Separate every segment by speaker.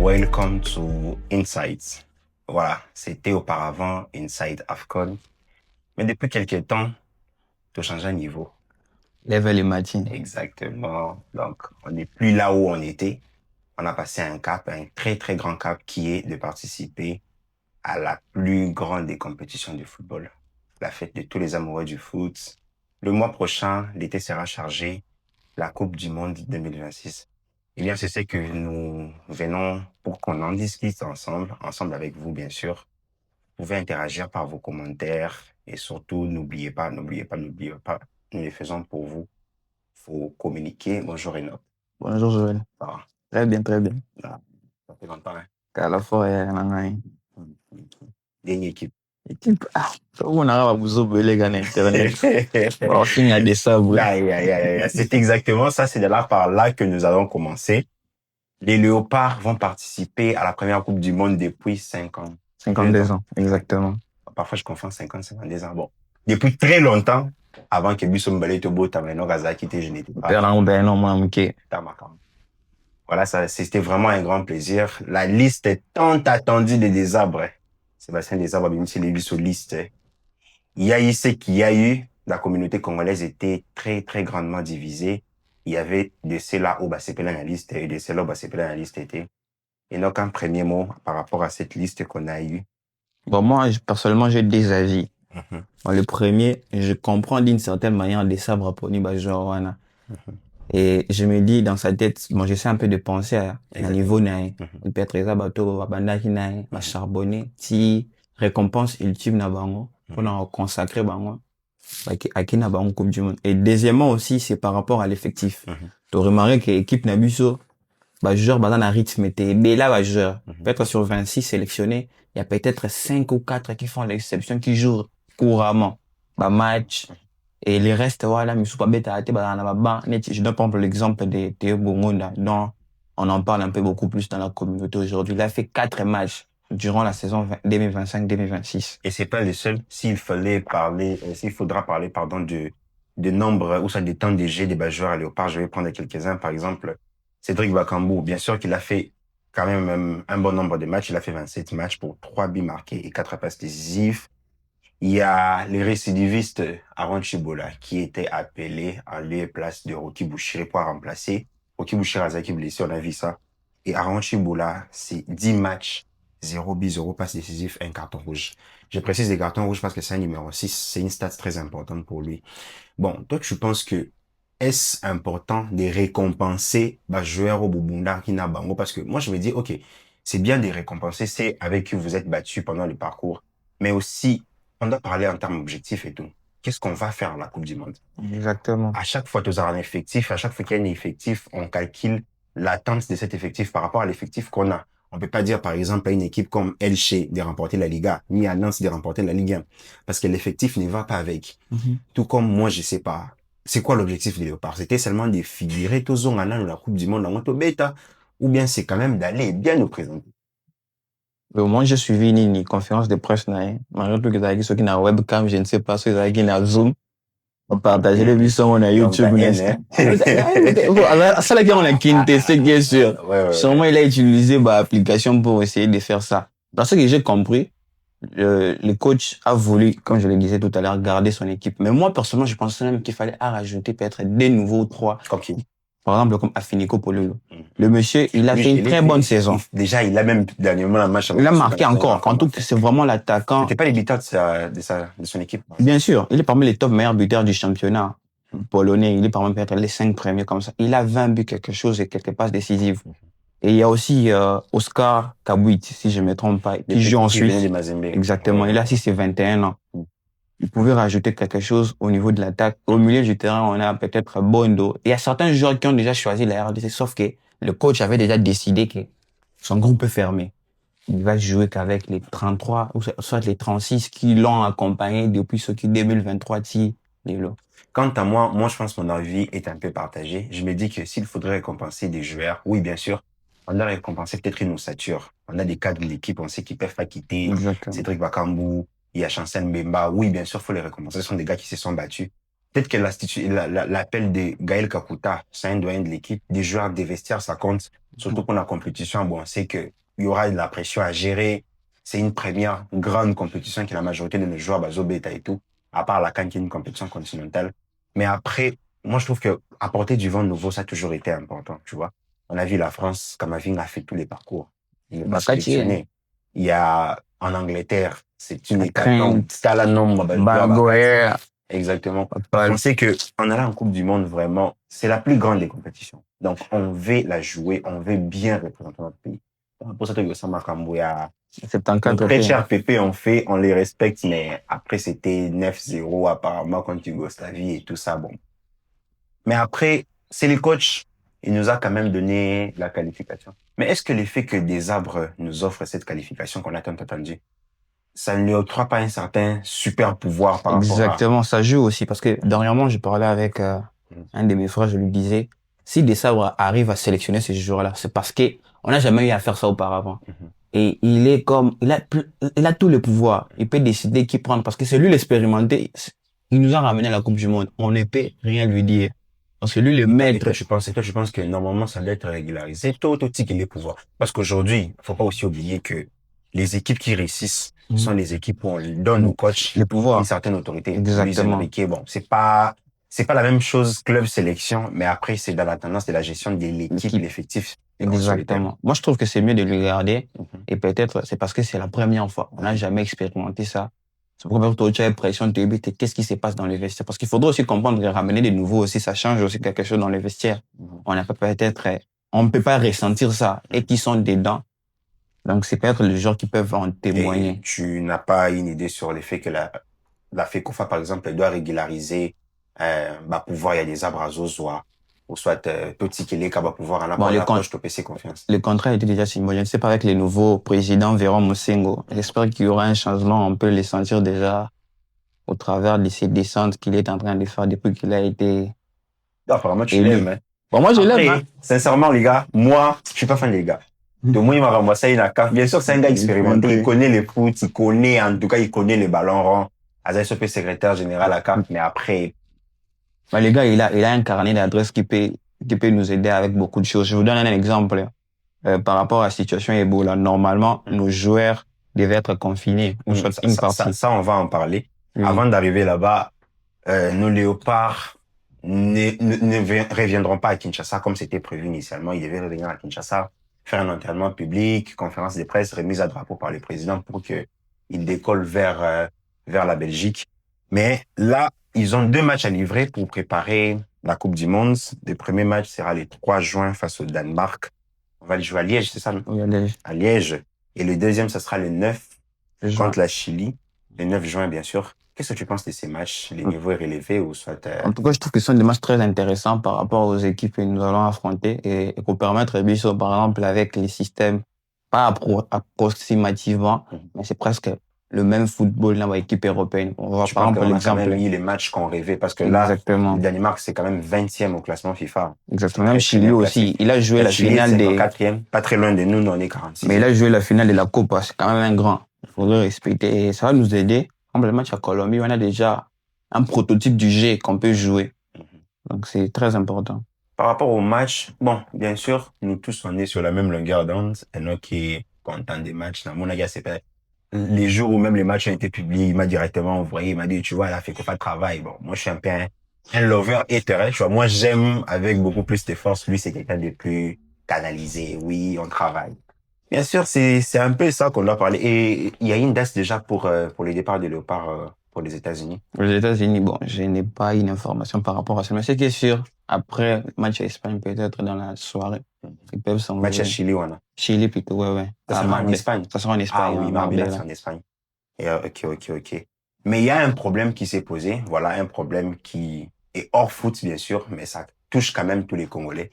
Speaker 1: welcome to Insights. Voilà, c'était auparavant Inside AFCON. Mais depuis quelques temps, tout change un niveau.
Speaker 2: Level et Martin.
Speaker 1: Exactement. Donc, on n'est plus là où on était. On a passé un cap, un très, très grand cap qui est de participer à la plus grande des compétitions du football. La fête de tous les amoureux du foot. Le mois prochain, l'été sera chargé. La Coupe du Monde 2026. Eh bien, c'est ce que nous venons pour qu'on en discute ensemble avec vous, bien sûr. Vous pouvez interagir par vos commentaires et surtout, n'oubliez pas, nous les faisons pour vous. Faut communiquer. Bonjour Enoch.
Speaker 2: Bonjour Joël.
Speaker 1: Ça va?
Speaker 2: Très bien, très bien.
Speaker 1: Ah, ça fait longtemps, hein?
Speaker 2: À la fois,
Speaker 1: Dernière équipe.
Speaker 2: équipe, on a besoin les gars Internet. On signe à des sabres.
Speaker 1: C'est exactement ça. C'est de là par là que nous allons commencer. Les Léopards vont participer à la première Coupe du Monde depuis 5 ans.
Speaker 2: 52 ans, exactement.
Speaker 1: Parfois, je confonds 50, 52 ans. Bon, depuis très longtemps, avant que Bissou Mbale Tobo Tameno Gazaki était, je n'étais pas. Voilà, ça, c'était vraiment un grand plaisir. La liste est tant attendue des Désarbres. Sébastien Désarbres, même si les bis liste. Il y a eu ce qu'il y a eu. La communauté congolaise était très, très grandement divisée. Il y avait de ceux-là où Bassépé l'analyste et de ceux-là où Bassépé l'analyste était. Et donc, un premier mot par rapport à cette liste qu'on a eue.
Speaker 2: Bon, moi, personnellement, j'ai des avis.
Speaker 1: Mhm.
Speaker 2: Bon, le premier, je comprends d'une certaine manière des sabres pour nous, Wana. Et je me dis dans sa tête, bon, j'essaie un peu de penser à niveau naï. Peut-être les abato, abandaki naï, ma charbonné, si récompense ultime na bango, pour en consacrer bango, à qui na bango Coupe du Monde. Et deuxièmement aussi, c'est par rapport à l'effectif. Tu remarqué que l'équipe Nabuso, bah, joueur, bah, dans un rythme, était là, bah, joueur. Peut-être sur 26 sélectionnés, il y a peut-être 5 ou 4 qui font l'exception, qui jouent couramment. Bah, match. Et les restes, voilà, mais pas bête à je donne par exemple l'exemple de Théo Bongonda, dont on en parle un peu beaucoup plus dans la communauté aujourd'hui. Il a fait 4 matchs durant la saison 2025-2026.
Speaker 1: Et c'est pas le seul. S'il faudra parler, pardon, de nombre, ou ça des temps de jeu des joueurs à Léopard, je vais prendre quelques-uns. Par exemple, Cédric Bakambu, bien sûr qu'il a fait quand même un bon nombre de matchs. Il a fait 27 matchs pour 3 buts marqués et 4 passes décisives. Il y a les récidivistes Aaron Chibola qui était appelé en lieu et place de Rocky Bouchiré pour remplacer. Rocky Bouchiré a été blessé, on a vu ça. Et Aaron Chibola, c'est 10 matchs, 0 but, 0 passe décisif, un carton rouge. Je précise les cartons rouges parce que c'est un numéro 6, c'est une stat très importante pour lui. Bon, toi, tu penses que est-ce important de récompenser joueur au Bubunda qui n'a bango? Parce que moi, je me dis, OK, c'est bien de récompenser, c'est avec qui vous êtes battu pendant le parcours. Mais aussi, on doit parler en termes objectifs et tout. Qu'est-ce qu'on va faire à la Coupe du Monde?
Speaker 2: Exactement.
Speaker 1: À chaque fois, tu as un effectif. À chaque fois qu'il y a un effectif, on calcule l'attente de cet effectif par rapport à l'effectif qu'on a. On peut pas dire, par exemple, à une équipe comme Elche de remporter la Liga, ni à Nantes de remporter la Ligue 1. Parce que l'effectif ne va pas avec. Tout comme moi, je sais pas. C'est quoi l'objectif des Léopards? C'était seulement de figurer tous en allant dans la Coupe du Monde en moto bêta, ou bien c'est quand même d'aller bien nous présenter.
Speaker 2: Au moins, j'ai suivi une conférence de presse, malgré tout que ceux qui n'ont webcam, je ne sais pas, ceux qui n'ont Zoom. On partage les vues sur mon YouTube. Ça, là, on a quinté, c'est bien sûr. Sûrement, il a utilisé l'application pour essayer de faire ça. Dans ce que j'ai compris, le coach a voulu, comme je le disais tout à l'heure, garder son équipe. Mais moi, personnellement, je pensais même qu'il fallait rajouter peut-être des nouveaux 3.
Speaker 1: Okay.
Speaker 2: Par exemple, comme Afinico Pololo. Le monsieur, il a fait une très bonne saison.
Speaker 1: Déjà, il a même dernièrement la match.
Speaker 2: Il a marqué encore. En tout cas, c'est vraiment l'attaquant.
Speaker 1: C'était pas les buteurs de son équipe.
Speaker 2: Bien sûr, il est parmi les top meilleurs buteurs du championnat polonais. Il est parmi peut-être les 5 premiers comme ça. Il a 20 buts quelque chose et quelques passes décisives. Et il y a aussi Oscar Kabouit, si je me trompe pas, qui joue en Suisse. Exactement. Il a 6 et 21 ans. Il pouvait rajouter quelque chose au niveau de l'attaque. Au milieu du terrain, on a peut-être Bondo. Il y a certains joueurs qui ont déjà choisi la RDC, sauf que le coach avait déjà décidé que son groupe est fermé. Il va jouer qu'avec les 33, ou soit les 36 qui l'ont accompagné depuis ce qui 2023
Speaker 1: Quant à moi, je pense que mon avis est un peu partagé. Je me dis que s'il faudrait récompenser des joueurs, oui, bien sûr, on doit récompenser peut-être une ossature. On a des cadres de l'équipe, on sait qu'ils peuvent pas quitter.
Speaker 2: Exactement.
Speaker 1: Cédric Bakambu, il y a Chancel Mbemba. Oui, bien sûr, faut les récompenser. Ce sont des gars qui se sont battus. Peut-être que l'appel de Gaël Kakuta, c'est un doyen de l'équipe. Des joueurs, des vestiaires, ça compte. Surtout pour la compétition. Bon, on sait que il y aura de la pression à gérer. C'est une première grande compétition que la majorité de nos joueurs, bah, Zobeta et tout, à part la CAN qui est une compétition continentale. Mais après, moi, je trouve que apporter du vent nouveau, ça a toujours été important, tu vois. On a vu la France, Kamavinga a fait tous les parcours. Il n'est pas
Speaker 2: Bakati, hein.
Speaker 1: sélectionné. Il y a, en Angleterre, c'est une hécatombe.
Speaker 2: Crainte,
Speaker 1: T'as la nombre, bah, je vois Bakati.
Speaker 2: Bagoer,
Speaker 1: Exactement.
Speaker 2: Paul.
Speaker 1: On sait que en allant en Coupe du Monde, vraiment, c'est la plus grande des compétitions. Donc, on veut la jouer, on veut bien représenter notre pays. Pour ça, Osama Kambouya, nos
Speaker 2: 74
Speaker 1: très
Speaker 2: pays.
Speaker 1: chers Pépé ont fait, on les respecte, mais après, c'était 9-0 apparemment contre Yougoslavie et tout ça, bon. Mais après, c'est le coach. Il nous a quand même donné la qualification. Mais est-ce que le fait que des arbres nous offrent cette qualification qu'on a tant attendu, ça ne lui octroie pas un certain super pouvoir par rapport à...
Speaker 2: Exactement, ça joue aussi parce que dernièrement, je parlais avec un de mes frères, je lui disais, si des sabres arrivent à sélectionner ces joueurs-là, c'est parce que on n'a jamais eu à faire ça auparavant.
Speaker 1: Mhm.
Speaker 2: Et il est comme, il a tout le pouvoir. Il peut décider qui prendre parce que c'est lui l'expérimenté. Il nous a ramené à la Coupe du Monde. On ne peut rien lui dire. Parce que lui, le
Speaker 1: Et
Speaker 2: maître.
Speaker 1: toi, tu penses que normalement, ça doit être régularisé, tout aussi qu'il est pouvoir. Parce qu'aujourd'hui, faut pas aussi oublier que les équipes qui réussissent sont les équipes où on donne au coach
Speaker 2: Le
Speaker 1: une
Speaker 2: pouvoir.
Speaker 1: certaine autorité. Luis
Speaker 2: Exactement.
Speaker 1: Enrique, bon, c'est pas la même chose club sélection, mais après, c'est dans la tendance de la gestion de l'équipe,
Speaker 2: L'équipe.
Speaker 1: l'effectif sur le terrain.
Speaker 2: Exactement. Moi, je trouve que c'est mieux de le garder.
Speaker 1: Mhm.
Speaker 2: Et peut-être, c'est parce que c'est la première fois. On n'a jamais expérimenté ça. C'est pourquoi tu as l'impression de te dire, qu'est-ce qui se passe dans les vestiaires? Parce qu'il faudrait aussi comprendre que ramener des nouveaux aussi, ça change aussi quelque chose dans les vestiaires.
Speaker 1: Mhm.
Speaker 2: On n'a pas peut-être, on ne peut pas ressentir ça. Et qui sont dedans. Donc, c'est peut-être les gens qui peuvent en
Speaker 1: Et
Speaker 2: témoigner.
Speaker 1: tu n'as pas une idée sur l'effet que la FECOFA, par exemple, elle doit régulariser, bah, pouvoir, il y a des arbres à Zozwa, ou soit, petit Kélé, va pouvoir en
Speaker 2: Bon,
Speaker 1: avoir l'approche de PC confiance.
Speaker 2: le contrat a été déjà signé. Je ne sais pas avec les nouveaux présidents, Véran Moussengo. J'espère qu'il y aura un changement. On peut les sentir déjà au travers de ces descentes qu'il est en train de faire depuis qu'il a été
Speaker 1: Apparemment, tu
Speaker 2: élu.
Speaker 1: l'aimes, hein.
Speaker 2: Bon, moi, je l'aime, hein.
Speaker 1: Après, sincèrement, les gars, moi, je suis pas fan des gars. De moi, il m'a ramassé une CAF. Bien sûr, c'est un gars expérimenté. Il connaît les foot, il connaît, en tout cas, il connaît les ballons ronds. AZSOP secrétaire général à CAF, mais après,
Speaker 2: Mais le gars, il a un carnet d'adresses qui peut nous aider avec beaucoup de choses. Je vous donne un exemple. Par rapport à la situation Ebola, normalement, nos joueurs devaient être confinés, ou soit une partie.
Speaker 1: ça, on va en parler.
Speaker 2: Oui.
Speaker 1: Avant d'arriver là-bas, nos léopards ne reviendront pas à Kinshasa comme c'était prévu initialement. Ils devaient revenir à Kinshasa, faire un entraînement public, conférence de presse, remise à drapeau par le président pour que ils décollent vers la Belgique. Mais là, ils ont 2 matchs à livrer pour préparer la Coupe du Monde. Le premier match sera le 3 juin face au Danemark. On va le jouer à Liège, c'est ça, non?
Speaker 2: Oui, allez.
Speaker 1: À Liège. Et le deuxième, ça sera le 9
Speaker 2: Je
Speaker 1: contre la Chili. Le 9 juin, bien sûr. Qu'est-ce que tu penses de ces matchs? Les niveaux est relevé ou soit...
Speaker 2: En tout cas, je trouve que ce sont des matchs très intéressants par rapport aux équipes que nous allons affronter et pour permettre, Bisso, par exemple, avec les systèmes, pas approximativement, mais c'est presque le même football dans l'équipe européenne. On va
Speaker 1: Je
Speaker 2: par
Speaker 1: pense
Speaker 2: exemple
Speaker 1: qu'on a quand
Speaker 2: l'exemple.
Speaker 1: même eu les matchs qu'on rêvait parce que là,
Speaker 2: Exactement.
Speaker 1: le Danemark, c'est quand même 20e au classement FIFA.
Speaker 2: Exactement. Même Chili aussi. Il a joué la finale des...
Speaker 1: 4e, pas très loin de nous, nous on est 46.
Speaker 2: Mais il a joué la finale de la Coupe. C'est quand même un grand. Il faudrait respecter. Et ça va nous aider. Comme le match à Colombie, on a déjà un prototype du jeu qu'on peut jouer. Donc, c'est très important.
Speaker 1: Par rapport au match, bon, bien sûr, nous tous, on est sur la même longueur d'onde. Et nous qui est content des matchs. Dans mon avis, c'est pas, les jours où même les matchs ont été publiés, il m'a directement envoyé, il m'a dit, tu vois, elle a fait quoi pas de travail. Bon, moi, je suis un peu un lover hater, tu vois. Moi, j'aime avec beaucoup plus de force. Lui, c'est quelqu'un de plus canalisé. Oui, on travaille. Bien sûr, c'est un peu ça qu'on doit parler. Et il y a une date déjà pour les départs de Léopard pour les États-Unis.
Speaker 2: Aux États-Unis, bon, je n'ai pas une information par rapport à ça. Mais ce qui est sûr, après le match à Espagne, peut-être dans la soirée, ils peuvent s'envoler.
Speaker 1: Match à Chili, on a.
Speaker 2: Chili plutôt, ouais.
Speaker 1: Ça sera en Espagne.
Speaker 2: Ça sera en Espagne.
Speaker 1: Ah oui, Marbella, c'est en Espagne. Et, ok. Mais il y a un problème qui s'est posé. Voilà, un problème qui est hors foot, bien sûr, mais ça touche quand même tous les Congolais.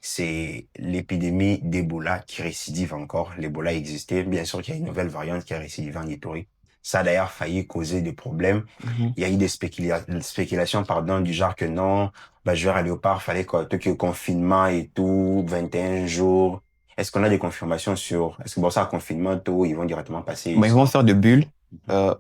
Speaker 1: C'est l'épidémie d'Ebola qui récidive encore. L'Ebola existait. Bien sûr qu'il y a une nouvelle variante qui a récidivé en Ituri. Ça a d'ailleurs failli causer des problèmes. Il y a eu des spéculations, du genre que non, bah, joueur à Léopard, fallait que confinement et tout, 21 jours. Est-ce qu'on a des confirmations est-ce que bon, ça, confinement, tout, ils vont directement passer?
Speaker 2: Ils vont faire de bulles.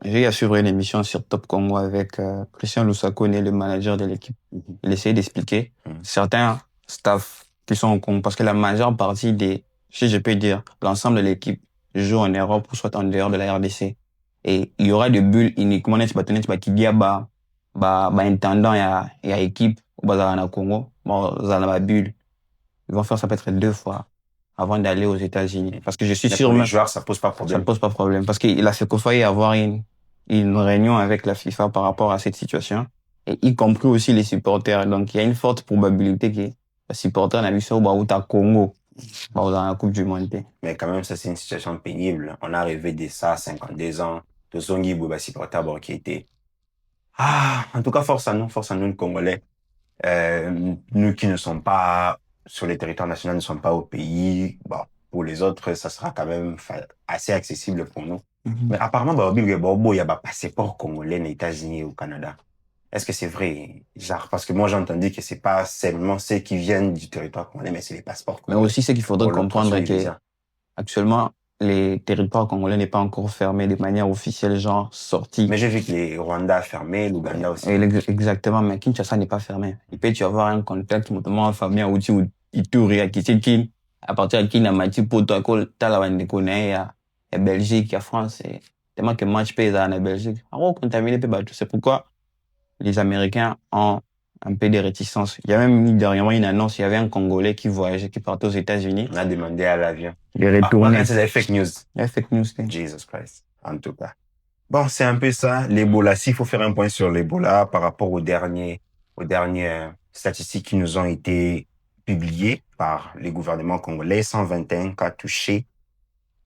Speaker 2: J'ai eu à suivre une émission sur Top Congo avec Christian Lusakone, le manager de l'équipe. Il essayait d'expliquer certains staffs qui sont au Congo, parce que la majeure partie des si je peux dire, l'ensemble de l'équipe joue en Europe ou soit en dehors de la RDC. Et il y aura des bulles uniquement qui dit intendant y a équipe au bazar Congo, bon, dans la bulle. Ils vont faire ça peut-être 2 fois avant d'aller aux États-Unis. Parce que je suis
Speaker 1: Mais
Speaker 2: sûr
Speaker 1: pour les
Speaker 2: même,
Speaker 1: joueurs, ça pose pas
Speaker 2: ça ne
Speaker 1: problème.
Speaker 2: pose pas problème. Parce qu'il a failli avoir une réunion avec la FIFA par rapport à cette situation. Et y compris aussi les supporters. Donc, il y a une forte probabilité que les supporters n'ont pas au Congo, dans la Coupe du Monde.
Speaker 1: Mais quand même, ça, c'est une situation pénible. On a rêvé de ça à 52 ans. De Zongi Bouba supporter qui était. Ah, en tout cas, force à nous, les Congolais. Nous qui ne sommes pas sur les territoires nationaux, ne sommes pas au pays. Bon, pour les autres, ça sera quand même assez accessible pour nous. Mais apparemment, il y a un passeport congolais aux États-Unis et au Canada. Est-ce que c'est vrai? Genre, parce que moi, j'ai entendu que c'est pas seulement ceux qui viennent du territoire congolais, mais c'est les passeports
Speaker 2: Mais
Speaker 1: congolais.
Speaker 2: aussi, c'est qu'il faudrait
Speaker 1: Pour l'obtention
Speaker 2: comprendre
Speaker 1: du
Speaker 2: que
Speaker 1: visa.
Speaker 2: actuellement, les territoires congolais n'est pas encore fermés de manière officielle, genre sortis.
Speaker 1: Mais j'ai vu que les Rwanda a fermé, l'Ouganda aussi.
Speaker 2: Exactement, mais Kinshasa n'est pas fermé. Il peut y avoir un contact, notamment en famille, où tu Ituri, à Kitchen, à partir de Kinamati, pour toi, Talawande, il y a Belgique, il y a France, et tellement que match pays en Belgique. Alors, contaminé, c'est pourquoi les Américains ont un peu de réticence. Il y a même dernièrement une annonce, il y avait un Congolais qui voyageait, qui partait aux États-Unis.
Speaker 1: On a demandé à l'avion.
Speaker 2: Il est retourné.
Speaker 1: C'est des fake news.
Speaker 2: Il y a fake news.
Speaker 1: Jesus Christ. En tout cas. Bon, c'est un peu ça, l'Ebola. S'il faut faire un point sur l'Ebola par rapport aux dernières statistiques qui nous ont été publiées par les gouvernements congolais, 121 cas touchés.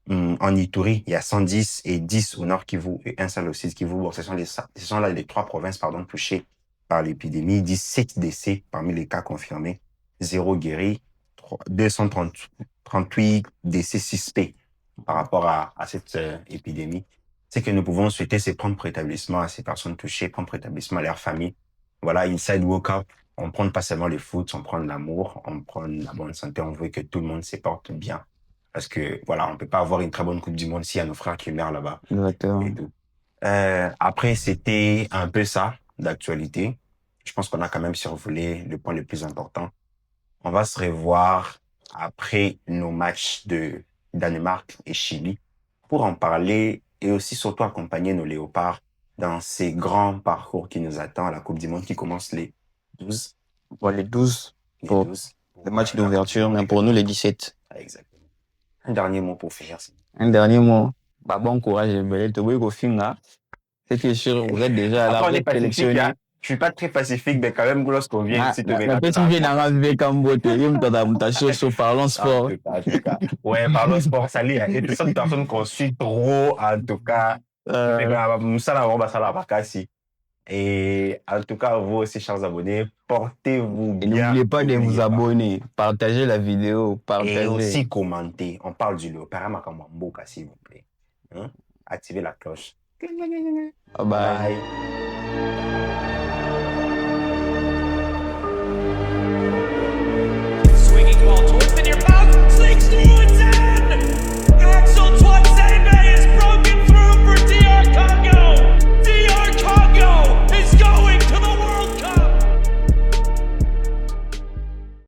Speaker 1: En Ituri, il y a 110 et 10 au Nord Kivu et un seul au Sud Kivu. Bon, ce sont là les 3 provinces, touchées par l'épidémie. 17 décès parmi les cas confirmés. 0 guéri. 238 décès suspects par rapport à cette épidémie. Ce que nous pouvons souhaiter, c'est prendre rétablissement à ces personnes touchées, prendre rétablissement à leurs familles. Voilà, Inside Woke Up, on prend pas seulement le foot, on prend l'amour, on prend la bonne santé, on veut que tout le monde se porte bien. Parce que, voilà, on peut pas avoir une très bonne Coupe du Monde s'il y a nos frères qui meurent là-bas.
Speaker 2: Exactement.
Speaker 1: Et tout. Après, c'était un peu ça, d'actualité. Je pense qu'on a quand même survolé le point le plus important. On va se revoir après nos matchs de Danemark et Chili pour en parler et aussi surtout accompagner nos léopards dans ces grands parcours qui nous attendent à la Coupe du Monde qui commence les 12.
Speaker 2: Bon, les 12
Speaker 1: Les
Speaker 2: pour
Speaker 1: 12.
Speaker 2: le match d'ouverture, mais pour nous, les 17.
Speaker 1: Exactement. Un dernier mot pour finir.
Speaker 2: Un dernier mot. Bah, bon courage, Belé. Tu vois, c'est que sûr, vous êtes déjà là,
Speaker 1: Après, on
Speaker 2: vous
Speaker 1: est
Speaker 2: êtes
Speaker 1: pacifique,
Speaker 2: sélectionné.
Speaker 1: hein. Je suis pas très pacifique, mais quand même, lorsqu'on vient ici te
Speaker 2: Le
Speaker 1: verra.
Speaker 2: petit vient d'arriver comme beauté. Il me donne ta chose sur parlant sport.
Speaker 1: En tout cas. Ouais, parlons sport, ça l'est. Et toutes sortes de personnes qu'on suit trop, en tout cas. Et en tout cas, vous aussi, chers abonnés, portez-vous
Speaker 2: Et
Speaker 1: bien.
Speaker 2: n'oubliez pas de vous
Speaker 1: N'oubliez pas.
Speaker 2: abonner, partager la vidéo,
Speaker 1: Et
Speaker 2: partager.
Speaker 1: aussi commenter. On parle du léopard Makamamboka, s'il vous plaît. Hein? Activez la cloche.
Speaker 2: Bye bye.
Speaker 1: Bye.